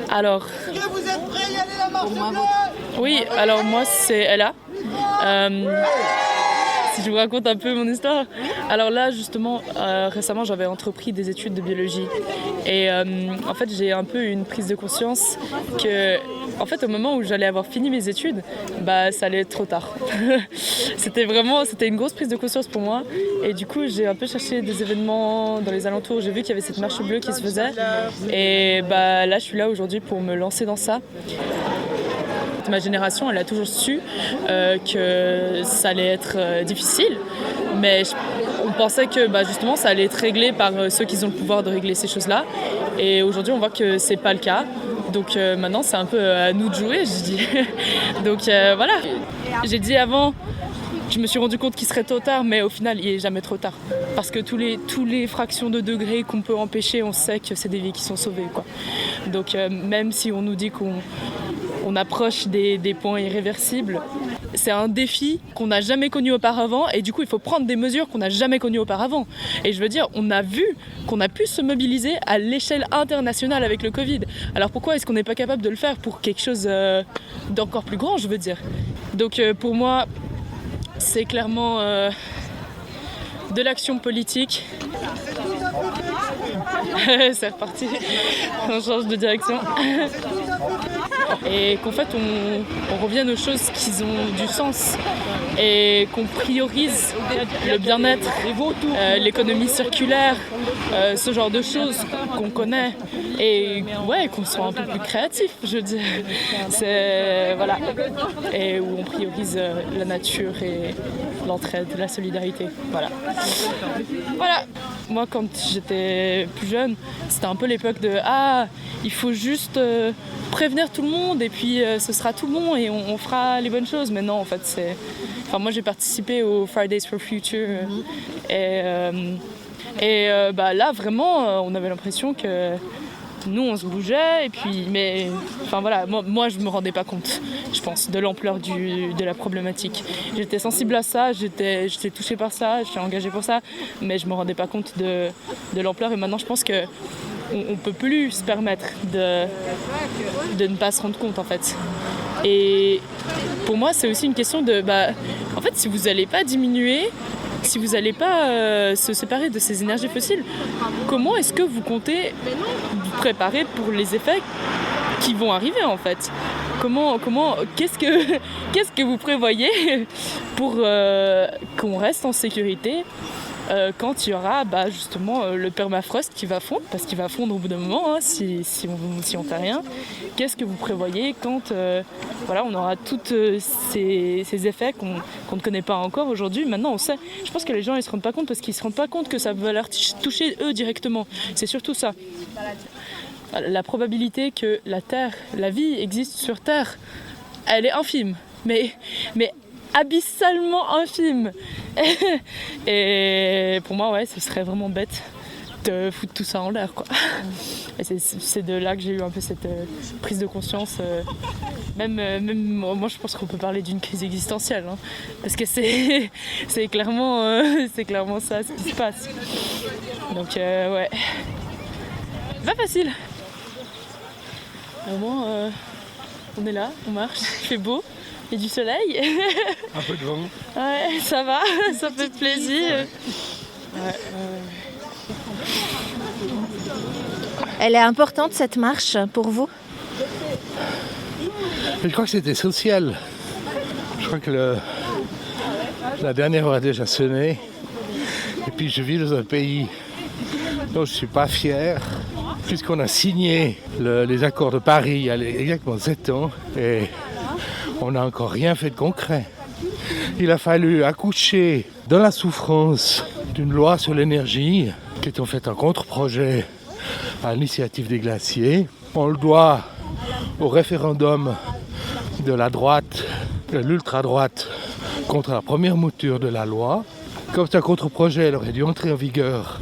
Alors, Est-ce que vous êtes prêts à y aller la marche bleue? oui, alors moi c'est Ella. Si je vous raconte un peu mon histoire. Alors là, justement, récemment, j'avais entrepris des études de biologie. Et en fait, j'ai un peu une prise de conscience que, en fait, au moment où j'allais avoir fini mes études, bah, ça allait être trop tard. C'était une grosse prise de conscience pour moi. Et du coup, j'ai un peu cherché des événements dans les alentours. J'ai vu qu'il y avait cette marche bleue qui se faisait. Et bah, là, je suis là aujourd'hui pour me lancer dans ça. Ma génération, elle a toujours su que ça allait être difficile, mais on pensait que justement ça allait être réglé par ceux qui ont le pouvoir de régler ces choses-là. Et aujourd'hui, on voit que c'est pas le cas. Donc maintenant, c'est un peu à nous de jouer, je dis. Donc voilà. J'ai dit avant, je me suis rendu compte qu'il serait trop tard, mais au final, il est jamais trop tard. Parce que tous les fractions de degrés qu'on peut empêcher, on sait que c'est des vies qui sont sauvées, quoi. Donc même si on nous dit qu'on approche des points irréversibles, c'est un défi qu'on n'a jamais connu auparavant et du coup il faut prendre des mesures qu'on n'a jamais connues auparavant. Et je veux dire, on a vu qu'on a pu se mobiliser à l'échelle internationale avec le Covid. Alors pourquoi est-ce qu'on n'est pas capable de le faire pour quelque chose d'encore plus grand, je veux dire. Donc pour moi, c'est clairement de l'action politique. C'est reparti, on change de direction. Et qu'en fait on revienne aux choses qui ont du sens et qu'on priorise le bien-être, l'économie circulaire, ce genre de choses qu'on connaît et ouais, qu'on soit un peu plus créatif, je veux dire. C'est, voilà. Et où on priorise la nature et l'entraide, la solidarité. Voilà. Moi, quand j'étais plus jeune, c'était un peu l'époque de il faut juste prévenir tout le monde et puis ce sera tout bon et on fera les bonnes choses. Mais non, en fait, moi, j'ai participé au Fridays for Future et là, vraiment, on avait l'impression que nous, on se bougeait et puis, mais enfin voilà, moi, je me rendais pas compte, je pense, de l'ampleur de la problématique. J'étais sensible à ça, j'étais touchée par ça, j'étais engagée pour ça, mais je me rendais pas compte de l'ampleur. Et maintenant, je pense que on peut plus se permettre de ne pas se rendre compte, en fait. Et pour moi, c'est aussi une question de, en fait, si vous n'allez pas diminuer, si vous n'allez pas se séparer de ces énergies fossiles, comment est-ce que vous comptez vous préparer pour les effets qui vont arriver, en fait? Qu'est-ce que vous prévoyez pour qu'on reste en sécurité quand il y aura justement le permafrost qui va fondre, parce qu'il va fondre au bout d'un moment, si on fait rien. Qu'est-ce que vous prévoyez quand on aura tous ces effets qu'on ne connaît pas encore aujourd'hui? Maintenant, on sait. Je pense que les gens, ils se rendent pas compte parce qu'ils se rendent pas compte que ça va leur toucher eux directement. C'est surtout ça. La probabilité que la vie existe sur Terre, elle est infime. Mais abyssalement infime. Et pour moi, ouais, ce serait vraiment bête de foutre tout ça en l'air, quoi. Et c'est de là que j'ai eu un peu cette prise de conscience. Même moi, je pense qu'on peut parler d'une crise existentielle, hein, parce que c'est clairement ça ce qui se passe. Donc ouais, pas facile. Au moins, on est là, on marche, il fait beau. Il y a du soleil. Un peu de vent. Ouais, ça va, ça fait plaisir. Elle est importante, cette marche, pour vous? Je crois que c'était social. Je crois que la dernière a déjà sonné. Et puis je vis dans un pays dont je ne suis pas fier, puisqu'on a signé les accords de Paris il y a exactement 7 ans. Et on n'a encore rien fait de concret. Il a fallu accoucher dans la souffrance d'une loi sur l'énergie, qui est en fait un contre-projet à l'initiative des glaciers. On le doit au référendum de la droite, de l'ultra-droite, contre la première mouture de la loi. Comme c'est un contre-projet, elle aurait dû entrer en vigueur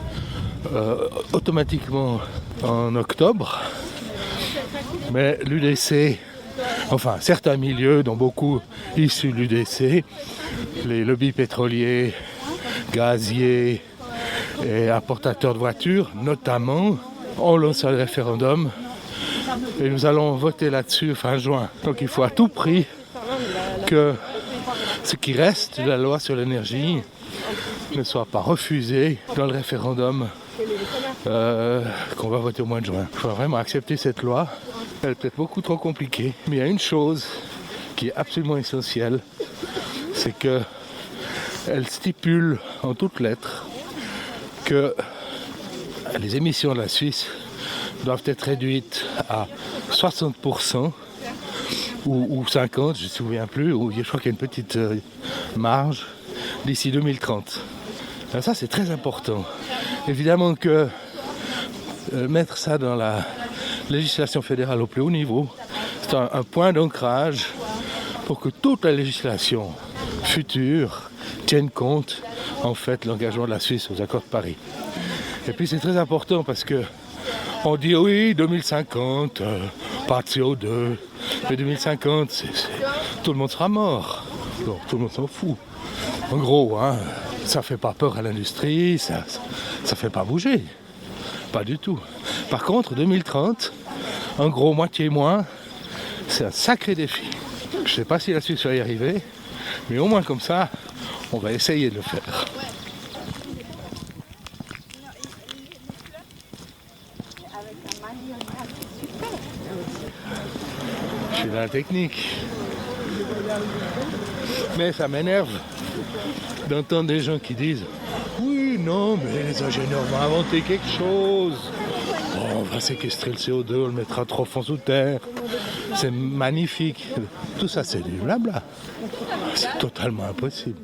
automatiquement en octobre. Mais l'UDC, enfin certains milieux, dont beaucoup issus de l'UDC, les lobbies pétroliers, gaziers et importateurs de voitures notamment, ont lancé le référendum Et nous allons voter là-dessus fin juin. Donc il faut à tout prix que ce qui reste de la loi sur l'énergie ne soit pas refusé dans le référendum qu'on va voter au mois de juin. Il faut vraiment accepter cette loi. Elle est peut-être beaucoup trop compliquée, mais il y a une chose qui est absolument essentielle, c'est qu'elle stipule en toutes lettres que les émissions de la Suisse doivent être réduites à 60% ou 50%, je ne me souviens plus, ou je crois qu'il y a une petite marge d'ici 2030. Alors ça c'est très important. Évidemment que mettre ça dans la législation fédérale au plus haut niveau, c'est un point d'ancrage pour que toute la législation future tienne compte en fait de l'engagement de la Suisse aux accords de Paris. Et puis c'est très important parce que on dit oui 2050, pas de CO2, mais 2050 tout le monde sera mort. Donc tout le monde s'en fout. En gros, hein, ça fait pas peur à l'industrie, ça fait pas bouger. Pas du tout. Par contre, 2030, en gros, moitié moins, c'est un sacré défi. Je sais pas si la Suisse va y arriver, mais au moins comme ça, on va essayer de le faire. Je suis dans la technique. Mais ça m'énerve d'entendre des gens qui disent « Oui, non, mais les ingénieurs vont inventer quelque chose. Bon, on va séquestrer le CO2, on le mettra 3 fois sous terre. C'est magnifique. » Tout ça, c'est du blabla. C'est totalement impossible.